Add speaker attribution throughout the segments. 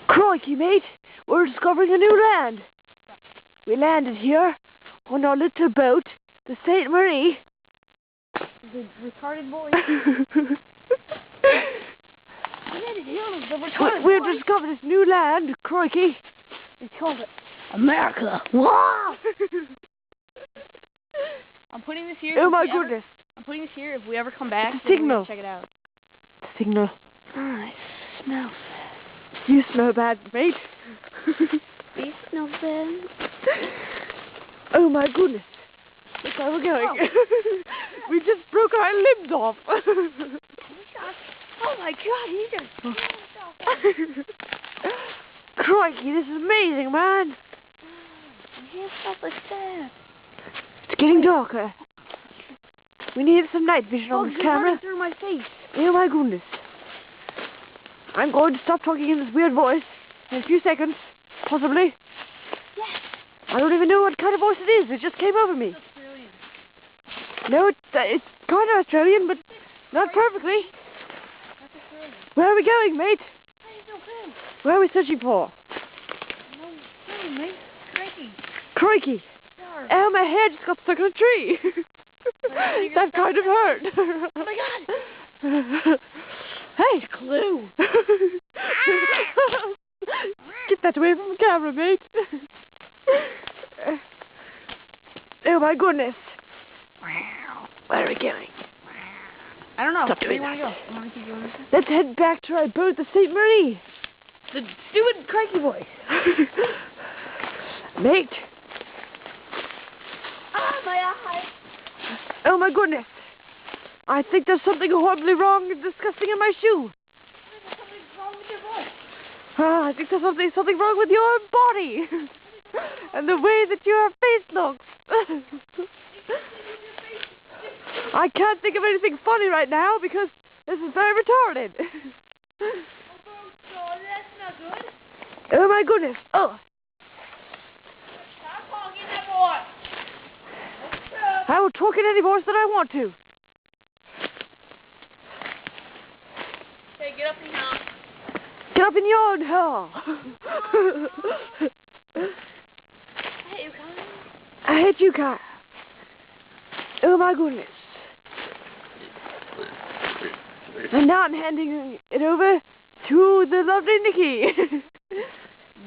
Speaker 1: Crikey, mate! We're discovering a new land. We landed here on our little boat, the St. Marie.
Speaker 2: The retarded boy.
Speaker 1: We've discovered this new land, crikey.
Speaker 2: It's called America. Wow! I'm putting this here.
Speaker 1: Oh my goodness.
Speaker 2: I'm putting this here. If we ever come back,
Speaker 1: signal.
Speaker 2: Check it out.
Speaker 1: Signal.
Speaker 2: Oh, I smell.
Speaker 1: You smell bad, mate.
Speaker 2: You smell bad.
Speaker 1: Oh my goodness. Look where we're going. Oh. We just broke our limbs off.
Speaker 2: Oh my god, he just
Speaker 1: Crikey, this is amazing, man.
Speaker 2: You stuff like that.
Speaker 1: It's getting darker. We need some night vision on this camera.
Speaker 2: Through my face.
Speaker 1: Oh my goodness. I'm going to stop talking in this weird voice in a few seconds, possibly.
Speaker 2: Yes.
Speaker 1: I don't even know what kind of voice it is. It just came over me.
Speaker 2: It's Australian.
Speaker 1: No, it's kind of Australian, but not perfectly.
Speaker 2: That's Australian.
Speaker 1: Where are we going, mate?
Speaker 2: Hey, okay.
Speaker 1: Where are we searching for?
Speaker 2: No, mate. Crikey.
Speaker 1: Crikey. Oh, my head just got stuck in a tree. That kind of hurt.
Speaker 2: Oh my god.
Speaker 1: Hey, clue. Get that away from the camera, mate. Oh my goodness. Where are we going?
Speaker 2: I don't know.
Speaker 1: Stop doing
Speaker 2: Where do you
Speaker 1: that.
Speaker 2: want to go? Want to keep going?
Speaker 1: Let's head back to our boat, the St. Marie.
Speaker 2: The stupid crikey voice.
Speaker 1: Mate.
Speaker 2: Ah, my eye.
Speaker 1: Oh my goodness. I think there's something horribly wrong and disgusting in my shoe.
Speaker 2: There's something wrong with your voice.
Speaker 1: I think there's something wrong with your body. And the way that your face looks. I can't think of anything funny right now because this is very retarded.
Speaker 2: That's not good.
Speaker 1: Oh my goodness. Oh.
Speaker 2: Stop talking that boy.
Speaker 1: I will talk in any voice that I want to.
Speaker 2: Hey, get up in here.
Speaker 1: Get up in your hell.
Speaker 2: I hate you, Kyle.
Speaker 1: I hate you, Kyle. Oh my goodness. And now I'm handing it over to the lovely Nikki.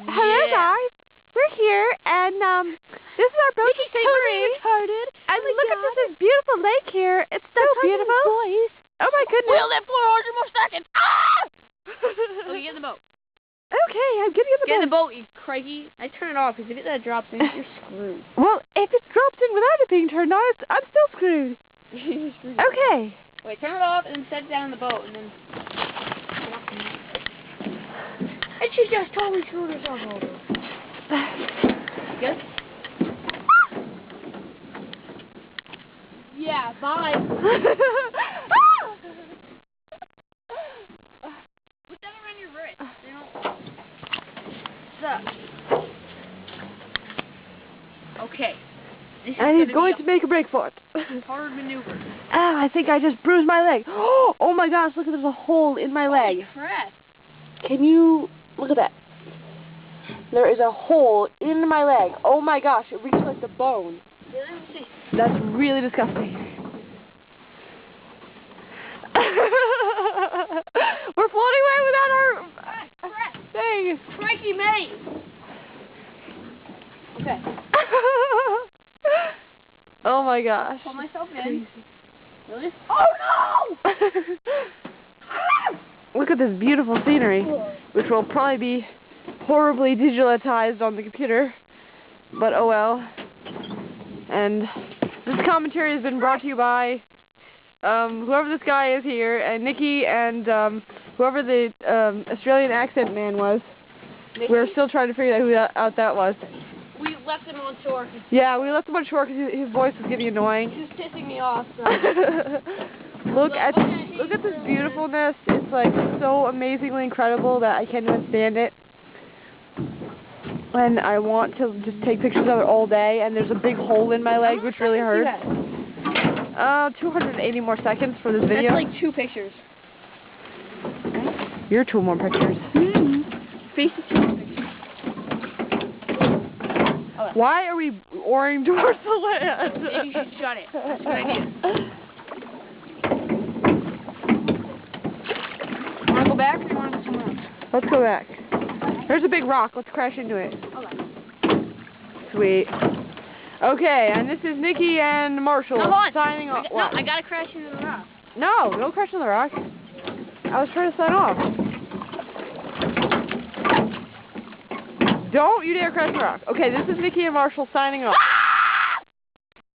Speaker 1: Hello, guys. We're here, and this is our boat, St. Marie. And look at this beautiful lake here. It's so beautiful.
Speaker 2: Boys.
Speaker 1: Oh my goodness.
Speaker 2: We'll live 400 more seconds. Ah! Okay, get in the boat.
Speaker 1: Okay, I'm getting in the boat.
Speaker 2: Get in the boat, you crikey. I turn it off because if it drops in, you're screwed.
Speaker 1: Well, if it drops in without it being turned on, I'm still screwed.
Speaker 2: You're screwed.
Speaker 1: Okay.
Speaker 2: Wait, turn it off and then set it down in the boat and then. And she just totally screwed herself over. Good? Yeah, bye. Put that around your wrist. You know. So. Okay.
Speaker 1: And he's going to make a break for it.
Speaker 2: Hard maneuver.
Speaker 1: Ah, I think I just bruised my leg. Oh my gosh, look, there's a hole in my leg.
Speaker 2: Holy crap.
Speaker 1: Can you look at that? There is a hole in my leg. Oh my gosh, it reaches like the bone.
Speaker 2: Yeah, let me see.
Speaker 1: That's really disgusting. We're floating away without our thing.
Speaker 2: Crikey, mate. Okay.
Speaker 1: Oh my gosh.
Speaker 2: Pull myself in. Really? Oh no!
Speaker 1: Look at this beautiful scenery, which will probably be horribly digitalized on the computer, but oh well. And this commentary has been brought to you by whoever this guy is here, and Nikki, and whoever the Australian accent man was.
Speaker 2: Nikki?
Speaker 1: We're still trying to figure out who that was.
Speaker 2: We left him on shore.
Speaker 1: Yeah, we left him on shore because his voice was getting annoying.
Speaker 2: He was pissing me off. So.
Speaker 1: Look at this beautifulness. It's like so amazingly incredible that I can't even stand it. And I want to just take pictures of it all day, and there's a big hole in my leg which really hurts. 280 more seconds for this video.
Speaker 2: That's like 2 pictures.
Speaker 1: Your two more pictures.
Speaker 2: Face the two pictures.
Speaker 1: Why are we oaring towards the land?
Speaker 2: Maybe you should shut it. That's a good idea. Want to go back or you want to go somewhere else?
Speaker 1: Let's go back. There's a big rock. Let's crash into it.
Speaker 2: Okay.
Speaker 1: Sweet. Okay, and this is Nikki and Marshall
Speaker 2: Come on.
Speaker 1: signing off.
Speaker 2: No, I gotta crash into the rock.
Speaker 1: No, don't crash into the rock. I was trying to sign off. Don't you dare crash the rock. Okay, this is Nikki and Marshall signing off.